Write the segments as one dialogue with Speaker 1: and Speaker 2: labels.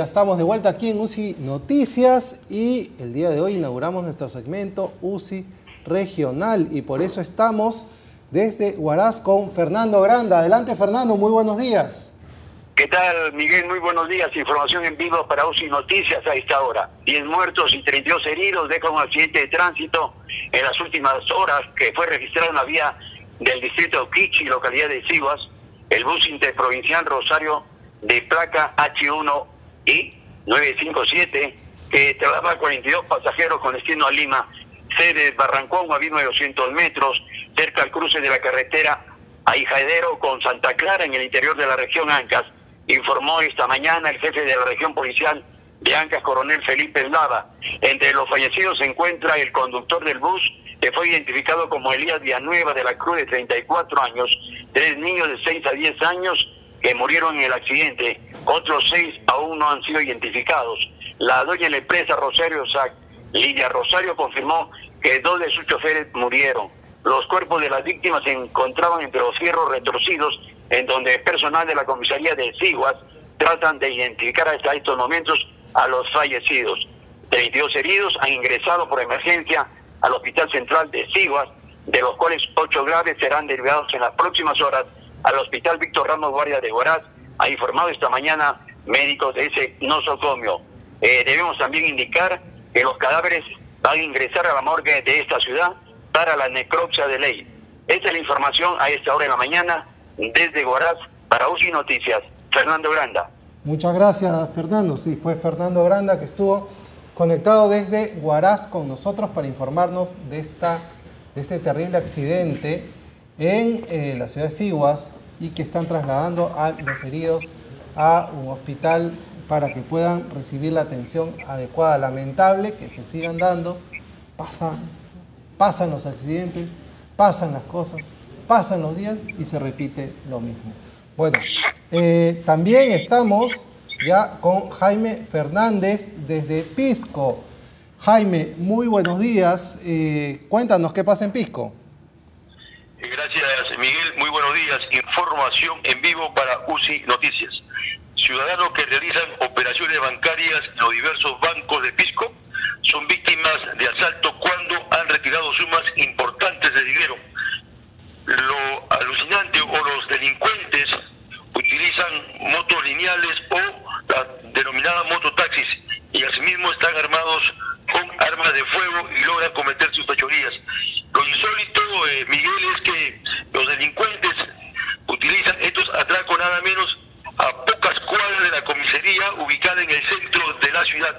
Speaker 1: estamos de vuelta aquí en UCI Noticias y el día de hoy inauguramos nuestro segmento UCI Regional y por eso estamos desde Huaraz con Fernando Granda. Adelante, Fernando, muy buenos días.
Speaker 2: ¿Qué tal, Miguel? Muy buenos días. Información en vivo para UCI Noticias a esta hora. 10 muertos y 32 heridos deja un accidente de tránsito en las últimas horas que fue registrado en la vía del distrito de Oquichi, localidad de Siguas. El bus interprovincial Rosario de placa H1 y 957 que traslada 42 pasajeros con destino a Lima, sede de Barrancón, a 1.900 metros, cerca al cruce de la carretera Ahijaedero con Santa Clara, en el interior de la región Ancas. Informó esta mañana el jefe de la región policial de Ancas, coronel Felipe Eslava. Entre los fallecidos se encuentra el conductor del bus, que fue identificado como Elías Villanueva de la Cruz, de 34 años, 3 niños de 6 a 10 años que murieron en el accidente. Otros 6 aún no han sido identificados. La dueña de la empresa Rosario SAC, Lidia Rosario, confirmó que 2 de sus choferes murieron. Los cuerpos de las víctimas se encontraban entre los fierros retorcidos, en donde el personal de la comisaría de Siguas tratan de identificar hasta estos momentos a los fallecidos. 32 heridos han ingresado por emergencia al Hospital Central de Siguas, de los cuales 8 graves serán derivados en las próximas horas al Hospital Víctor Ramos Guardia de Huaraz, ha informado esta mañana médicos de ese nosocomio. Debemos también indicar que los cadáveres van a ingresar a la morgue de esta ciudad para la necropsia de ley. Esta es la información a esta hora de la mañana desde Huaraz para UCI Noticias. Fernando Granda.
Speaker 1: Muchas gracias, Fernando. Sí, fue Fernando Granda que estuvo conectado desde Huaraz con nosotros para informarnos de este terrible accidente en la ciudad de Siguas y que están trasladando a los heridos a un hospital para que puedan recibir la atención adecuada. Lamentable que se sigan dando, pasan los accidentes, pasan las cosas, pasan los días y se repite lo mismo. Bueno, también estamos ya con Jaime Fernández desde Pisco. Jaime, muy buenos días. Cuéntanos qué pasa en Pisco.
Speaker 3: Gracias, Miguel. Muy buenos días. Información en vivo para UCI Noticias. Ciudadanos que realizan operaciones bancarias en los diversos bancos de Pisco son víctimas de asalto cuando han retirado sumas importantes de dinero. Lo alucinante, o los delincuentes utilizan motos lineales o las denominadas mototaxis y asimismo están armados con armas de fuego y logran cometer sus fechorías. Lo insólito, Miguel, es que los delincuentes utilizan estos atracos nada menos a pocas cuadras de la comisaría ubicada en el centro de la ciudad.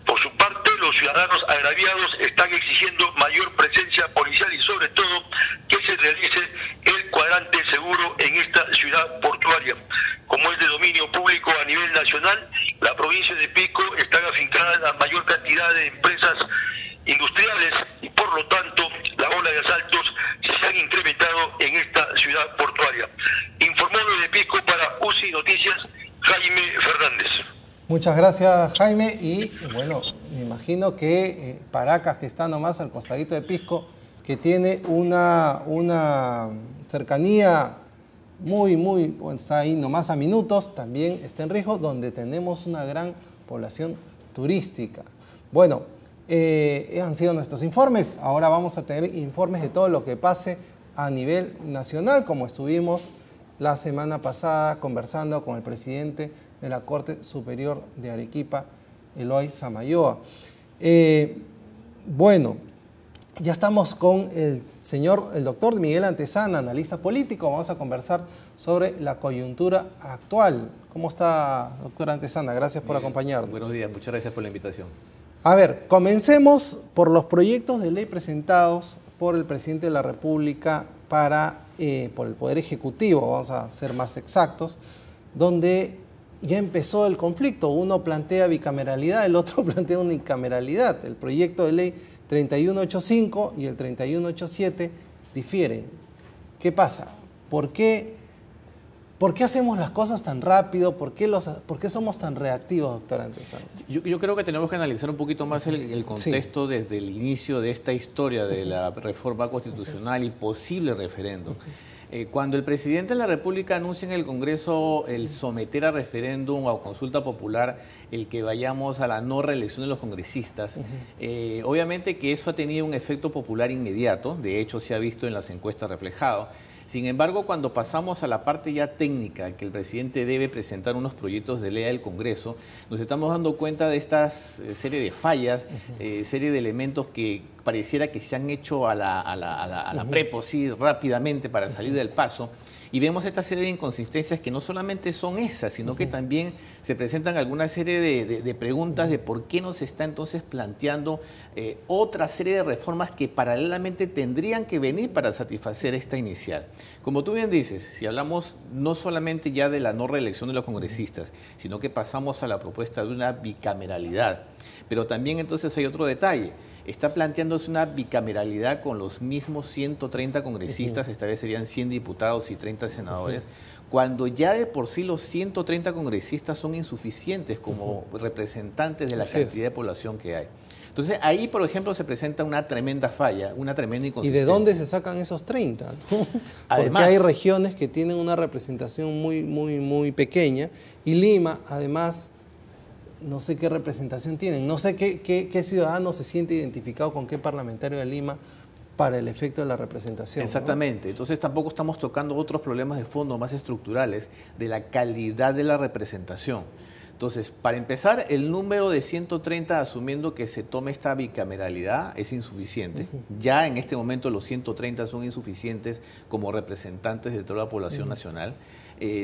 Speaker 3: Por su parte, los ciudadanos agraviados están exigiendo mayor presencia policial y sobre todo que se realice el cuadrante seguro en esta ciudad portuaria. Como es de dominio público a nivel nacional, la provincia de Pisco está afincada la mayor cantidad de empresas industriales y por lo tanto la ola de asaltos se han incrementado en esta ciudad portuaria. Informó desde Pisco para UCI Noticias, Jaime Fernández.
Speaker 1: Muchas gracias, Jaime. Y bueno, me imagino que Paracas, que está nomás al costadito de Pisco, que tiene una cercanía bueno, está ahí nomás a minutos, también está en riesgo, donde tenemos una gran población turística. Bueno, han sido nuestros informes. Ahora vamos a tener informes de todo lo que pase a nivel nacional, como estuvimos la semana pasada conversando con el presidente de la Corte Superior de Arequipa, Eloy Samayoa. Bueno, ya estamos con el doctor Miguel Antezana, analista político. Vamos a conversar sobre la coyuntura actual. ¿Cómo está, doctor Antezana? Gracias por acompañarnos.
Speaker 4: Buenos días, muchas gracias por la invitación.
Speaker 1: A ver, comencemos por los proyectos de ley presentados por el presidente de la República por el Poder Ejecutivo, vamos a ser más exactos, donde ya empezó el conflicto. Uno plantea bicameralidad, el otro plantea unicameralidad. El proyecto de ley 3185 y el 3187 difieren. ¿Qué pasa? ¿Por qué hacemos las cosas tan rápido? ¿Por qué somos tan reactivos, doctor Antezana?
Speaker 4: Yo creo que tenemos que analizar un poquito más el contexto desde el inicio de esta historia de la reforma constitucional y posible referéndum. Cuando el presidente de la República anuncia en el Congreso el someter a referéndum o a consulta popular el que vayamos a la no reelección de los congresistas, obviamente que eso ha tenido un efecto popular inmediato, de hecho se ha visto en las encuestas reflejado. Sin embargo, cuando pasamos a la parte ya técnica, que el presidente debe presentar unos proyectos de ley al Congreso, nos estamos dando cuenta de esta serie de fallas, serie de elementos que pareciera que se han hecho a la prepo, sí, rápidamente para salir del paso. Y vemos esta serie de inconsistencias que no solamente son esas, sino que también se presentan alguna serie de preguntas de por qué no se está entonces planteando otra serie de reformas que paralelamente tendrían que venir para satisfacer esta inicial. Como tú bien dices, si hablamos no solamente ya de la no reelección de los congresistas, sino que pasamos a la propuesta de una bicameralidad. Pero también entonces hay otro detalle. Está planteándose una bicameralidad con los mismos 130 congresistas, esta vez serían 100 diputados y 30 senadores, cuando ya de por sí los 130 congresistas son insuficientes como representantes de la cantidad de población que hay. Entonces ahí, por ejemplo, se presenta una tremenda falla, una tremenda inconsistencia.
Speaker 1: ¿Y de dónde se sacan esos 30? ¿No?
Speaker 4: Además,
Speaker 1: porque hay regiones que tienen una representación muy pequeña y Lima, además, no sé qué representación tienen, no sé qué ciudadano se siente identificado con qué parlamentario de Lima para el efecto de la representación.
Speaker 4: Exactamente, ¿no? Entonces tampoco estamos tocando otros problemas de fondo más estructurales de la calidad de la representación. Entonces, para empezar, el número de 130, asumiendo que se tome esta bicameralidad, es insuficiente. Ya en este momento los 130 son insuficientes como representantes de toda la población nacional.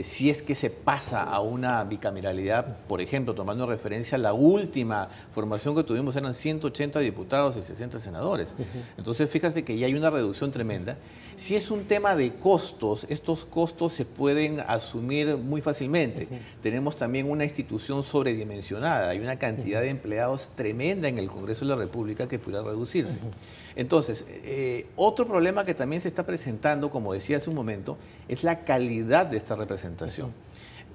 Speaker 4: Si es que se pasa a una bicameralidad, por ejemplo, tomando referencia a la última formación que tuvimos, eran 180 diputados y 60 senadores. Entonces, fíjate que ya hay una reducción tremenda. Si es un tema de costos, estos costos se pueden asumir muy fácilmente. Tenemos también una institución sobredimensionada, hay una cantidad de empleados tremenda en el Congreso de la República que pudiera reducirse. Entonces, otro problema que también se está presentando, como decía hace un momento, es la calidad de esta representación.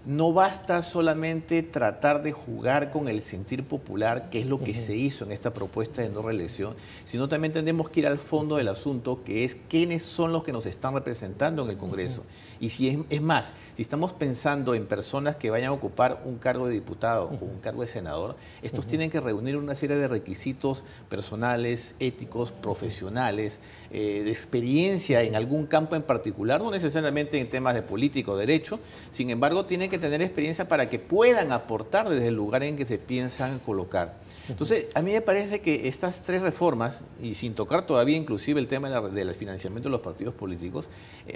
Speaker 4: No basta solamente tratar de jugar con el sentir popular, que es lo que se hizo en esta propuesta de no reelección, sino también tenemos que ir al fondo del asunto, que es quiénes son los que nos están representando en el Congreso. Y si es más, si estamos pensando en personas que vayan a ocupar un cargo de diputado o un cargo de senador, estos tienen que reunir una serie de requisitos personales, éticos, profesionales, de experiencia en algún campo en particular, no necesariamente en temas de política o derecho, sin embargo tienen que tener experiencia para que puedan aportar desde el lugar en que se piensan colocar. Entonces, a mí me parece que estas tres reformas, y sin tocar todavía inclusive el tema del financiamiento de los partidos políticos,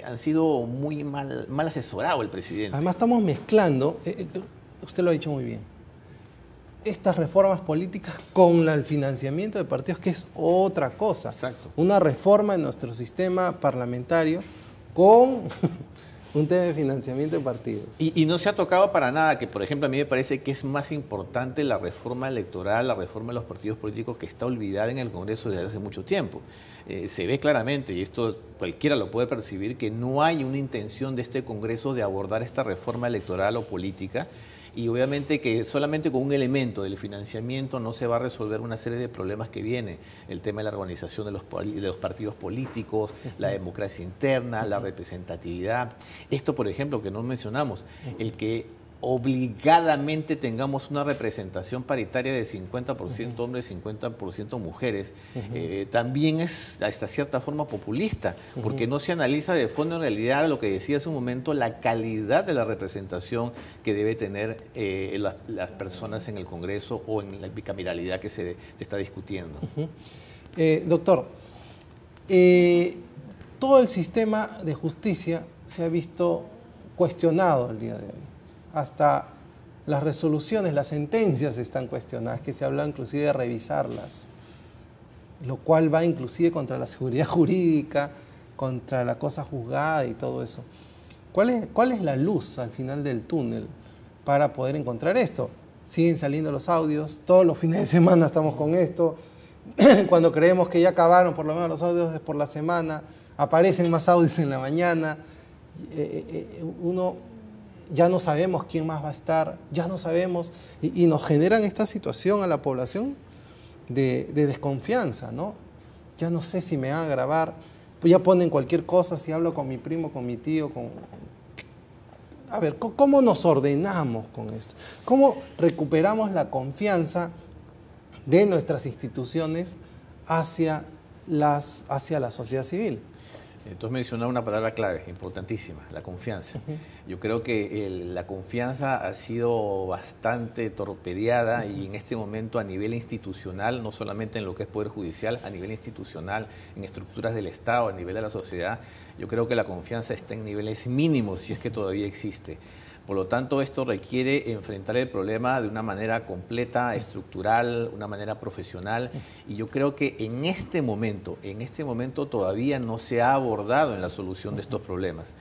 Speaker 4: han sido muy mal asesorado el presidente.
Speaker 1: Además estamos mezclando, usted lo ha dicho muy bien, estas reformas políticas con el financiamiento de partidos, que es otra cosa.
Speaker 4: Exacto.
Speaker 1: Una reforma en nuestro sistema parlamentario con un tema de financiamiento de partidos.
Speaker 4: Y no se ha tocado para nada, que por ejemplo a mí me parece que es más importante la reforma electoral, la reforma de los partidos políticos, que está olvidada en el Congreso desde hace mucho tiempo. Se ve claramente, y esto cualquiera lo puede percibir, que no hay una intención de este Congreso de abordar esta reforma electoral o política. Y obviamente que solamente con un elemento del financiamiento no se va a resolver una serie de problemas que viene. El tema de la organización de los partidos políticos, la democracia interna, la representatividad. Esto, por ejemplo, que no mencionamos, el que obligadamente tengamos una representación paritaria de 50% hombres, 50% mujeres, también es hasta cierta forma populista, porque no se analiza de fondo en realidad lo que decía hace un momento, la calidad de la representación que debe tener las personas en el Congreso o en la bicameralidad que se está discutiendo.
Speaker 1: Doctor, todo el sistema de justicia se ha visto cuestionado el día de hoy. Hasta las resoluciones, las sentencias están cuestionadas, que se habla inclusive de revisarlas, lo cual va inclusive contra la seguridad jurídica, contra la cosa juzgada y todo eso. ¿Cuál es la luz al final del túnel para poder encontrar esto? Siguen saliendo los audios, todos los fines de semana estamos con esto, cuando creemos que ya acabaron por lo menos los audios por la semana, aparecen más audios en la mañana, uno ya no sabemos quién más va a estar, ya no sabemos, y nos generan esta situación a la población de desconfianza, ¿no? Ya no sé si me van a grabar, pues ya ponen cualquier cosa, si hablo con mi primo, con mi tío, A ver, ¿cómo nos ordenamos con esto? ¿Cómo recuperamos la confianza de nuestras instituciones hacia la sociedad civil?
Speaker 4: Entonces mencionaba una palabra clave, importantísima, la confianza. Yo creo que la confianza ha sido bastante torpedeada y en este momento a nivel institucional, no solamente en lo que es Poder Judicial, a nivel institucional, en estructuras del Estado, a nivel de la sociedad, yo creo que la confianza está en niveles mínimos, si es que todavía existe. Por lo tanto, esto requiere enfrentar el problema de una manera completa, estructural, una manera profesional. Y yo creo que en este momento todavía no se ha abordado en la solución de estos problemas.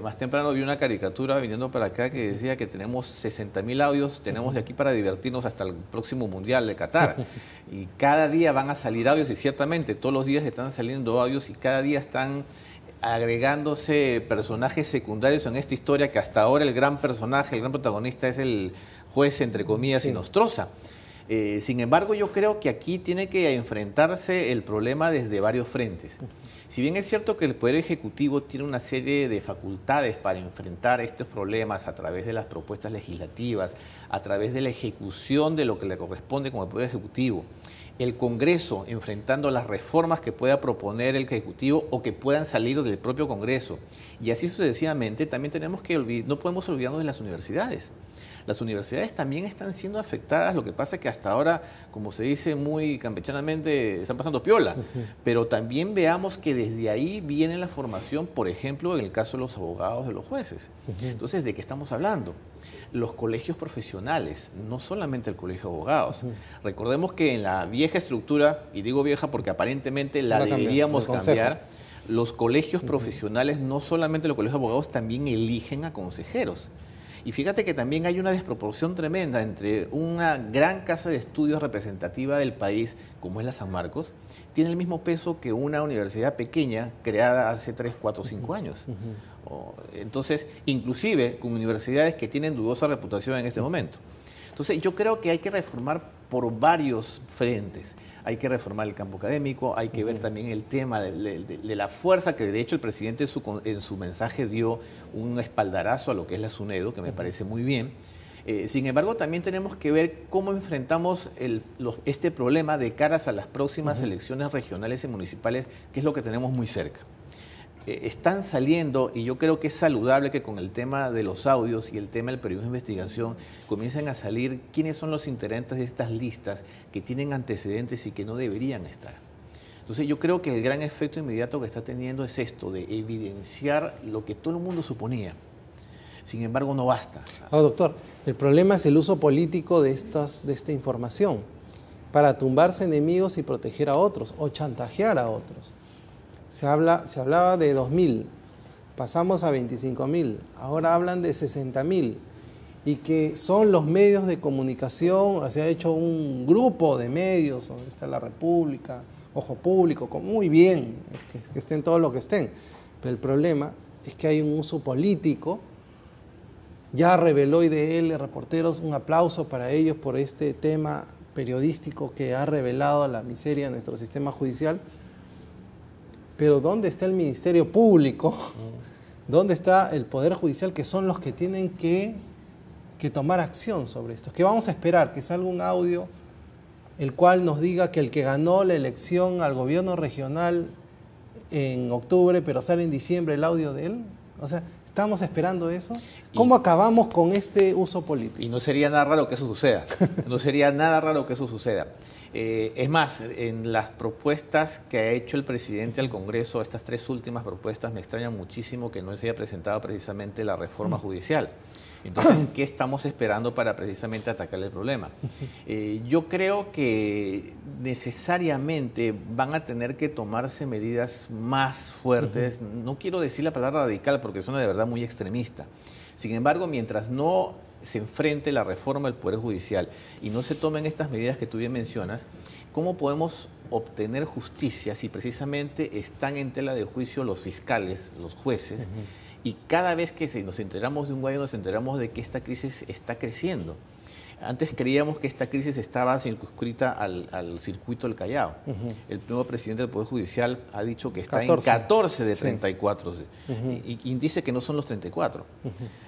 Speaker 4: Más temprano vi una caricatura viniendo para acá que decía que tenemos 60.000 audios, tenemos de aquí para divertirnos hasta el próximo Mundial de Qatar. Y cada día van a salir audios y ciertamente todos los días están saliendo audios y cada día están agregándose personajes secundarios en esta historia que hasta ahora el gran personaje, el gran protagonista es el juez, entre comillas,
Speaker 1: sí.
Speaker 4: Inostroza. Sin embargo, yo creo que aquí tiene que enfrentarse el problema desde varios frentes. Si bien es cierto que el Poder Ejecutivo tiene una serie de facultades para enfrentar estos problemas a través de las propuestas legislativas, a través de la ejecución de lo que le corresponde como el Poder Ejecutivo, el Congreso enfrentando las reformas que pueda proponer el Ejecutivo o que puedan salir del propio Congreso. Y así sucesivamente también no podemos olvidarnos de las universidades. Las universidades también están siendo afectadas, lo que pasa es que hasta ahora, como se dice muy campechanamente, están pasando piola, pero también veamos que desde ahí viene la formación, por ejemplo, en el caso de los abogados, de los jueces. Entonces, ¿de qué estamos hablando? Los colegios profesionales, no solamente el colegio de abogados. Recordemos que en la vieja estructura, y digo vieja porque aparentemente la deberíamos cambiar, los colegios profesionales, no solamente los colegios de abogados, también eligen a consejeros. Y fíjate que también hay una desproporción tremenda entre una gran casa de estudios representativa del país, como es la San Marcos, tiene el mismo peso que una universidad pequeña creada hace 3, 4, 5 años. Entonces, inclusive con universidades que tienen dudosa reputación en este momento. Entonces, yo creo que hay que reformar por varios frentes. Hay que reformar el campo académico, hay que ver también el tema de la fuerza que de hecho el presidente en su mensaje dio un espaldarazo a lo que es la SUNEDO, que me parece muy bien. Sin embargo, también tenemos que ver cómo enfrentamos este problema de caras a las próximas elecciones regionales y municipales, que es lo que tenemos muy cerca. Están saliendo, y yo creo que es saludable que con el tema de los audios y el tema del periodismo de investigación comiencen a salir quiénes son los integrantes de estas listas que tienen antecedentes y que no deberían estar. Entonces yo creo que el gran efecto inmediato que está teniendo es esto, de evidenciar lo que todo el mundo suponía. Sin embargo, no basta.
Speaker 1: Doctor, el problema es el uso político de esta información para tumbarse enemigos y proteger a otros o chantajear a otros. Se hablaba de 2.000, pasamos a 25.000, ahora hablan de 60.000 y que son los medios de comunicación, se ha hecho un grupo de medios, donde está La República, Ojo Público, muy bien, que estén todos los que estén, pero el problema es que hay un uso político. Ya reveló IDL, reporteros, un aplauso para ellos por este tema periodístico que ha revelado la miseria de nuestro sistema judicial. Pero ¿dónde está el Ministerio Público? ¿Dónde está el Poder Judicial, que son los que tienen que tomar acción sobre esto? ¿Qué vamos a esperar? ¿Que salga un audio el cual nos diga que el que ganó la elección al gobierno regional en octubre, pero sale en diciembre el audio de él? O sea, ¿estamos esperando eso? ¿Cómo acabamos con este uso político?
Speaker 4: Y no sería nada raro que eso suceda. No sería nada raro que eso suceda. Es más, en las propuestas que ha hecho el presidente al Congreso, estas 3 últimas propuestas, me extraña muchísimo que no se haya presentado precisamente la reforma judicial. Entonces, ¿qué estamos esperando para precisamente atacar el problema? Yo creo que necesariamente van a tener que tomarse medidas más fuertes. No quiero decir la palabra radical porque suena de verdad muy extremista. Sin embargo, mientras no se enfrente la reforma del Poder Judicial y no se tomen estas medidas que tú bien mencionas, ¿cómo podemos obtener justicia si precisamente están en tela de juicio los fiscales, los jueces, y cada vez que nos enteramos de un gallo nos enteramos de que esta crisis está creciendo? Antes creíamos que esta crisis estaba circunscrita al circuito del Callao. El nuevo presidente del Poder Judicial ha dicho que está 14. En 14 de 34 y dice que no son los 34.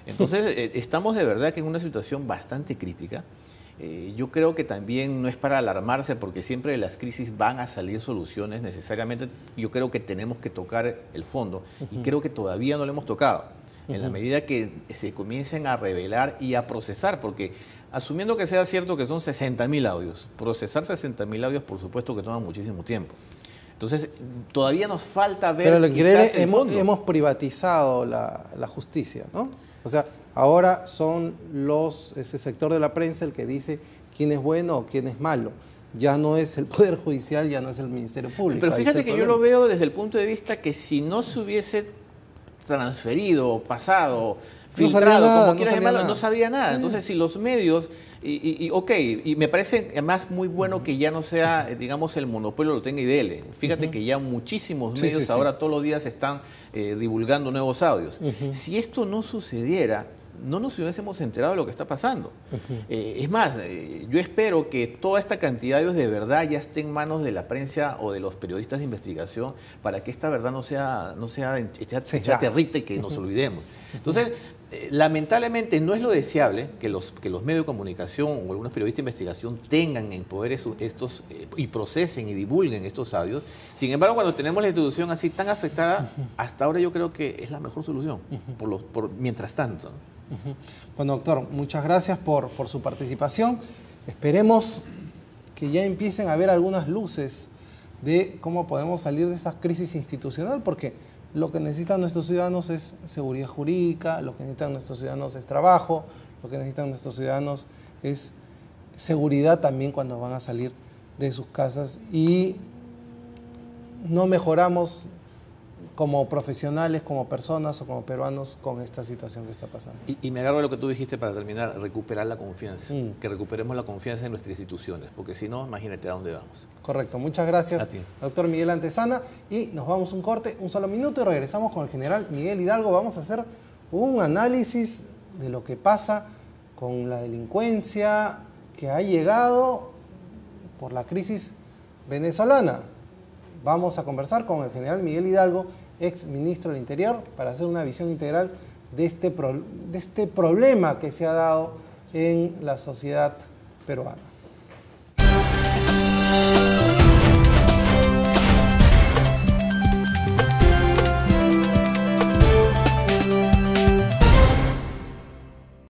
Speaker 4: Entonces, estamos de verdad que en una situación bastante crítica. Yo creo que también no es para alarmarse porque siempre de las crisis van a salir soluciones necesariamente. Yo creo que tenemos que tocar el fondo y creo que todavía no lo hemos tocado. En la medida que se comiencen a revelar y a procesar, porque asumiendo que sea cierto que son 60.000 audios, procesar 60.000 audios por supuesto que toma muchísimo tiempo. Entonces, todavía nos falta ver.
Speaker 1: Pero lo que
Speaker 4: quizás
Speaker 1: hemos privatizado la justicia, ¿no? O sea, ahora son ese sector de la prensa el que dice quién es bueno o quién es malo. Ya no es el Poder Judicial, ya no es el Ministerio Público.
Speaker 4: Pero fíjate que yo lo veo desde el punto de vista que si no se hubiese transferido, pasado, filtrado, como quieras llamarlo, no sabía nada. Entonces, si los medios, y me parece además muy bueno que ya no sea, digamos, el monopolio lo tenga IDL. Fíjate que ya muchísimos medios ahora todos los días están divulgando nuevos audios. Si esto no sucediera, no nos hubiésemos enterado de lo que está pasando. Es más, yo espero que toda esta cantidad de audios de verdad ya esté en manos de la prensa o de los periodistas de investigación para que esta verdad no sea echar tierrita y que nos olvidemos. Entonces, lamentablemente no es lo deseable que los medios de comunicación o algunos periodistas de investigación tengan en poder estos y procesen y divulguen estos audios. Sin embargo, cuando tenemos la institución así tan afectada, hasta ahora yo creo que es la mejor solución, mientras tanto, ¿no?
Speaker 1: Bueno, doctor, muchas gracias por su participación. Esperemos que ya empiecen a haber algunas luces de cómo podemos salir de esta crisis institucional, porque lo que necesitan nuestros ciudadanos es seguridad jurídica, lo que necesitan nuestros ciudadanos es trabajo, lo que necesitan nuestros ciudadanos es seguridad también cuando van a salir de sus casas, y no mejoramos como profesionales, como personas o como peruanos con esta situación que está pasando.
Speaker 4: Y me agarro a lo que tú dijiste para terminar, recuperar la confianza, que recuperemos la confianza en nuestras instituciones, porque si no, imagínate a dónde vamos.
Speaker 1: Correcto, muchas gracias, doctor Miguel Antezana, y nos vamos un corte, un solo minuto, y regresamos con el general Miguel Hidalgo. Vamos a hacer un análisis de lo que pasa con la delincuencia que ha llegado por la crisis venezolana. Vamos a conversar con el general Miguel Hidalgo, ex ministro del Interior, para hacer una visión integral de este problema que se ha dado en la sociedad peruana.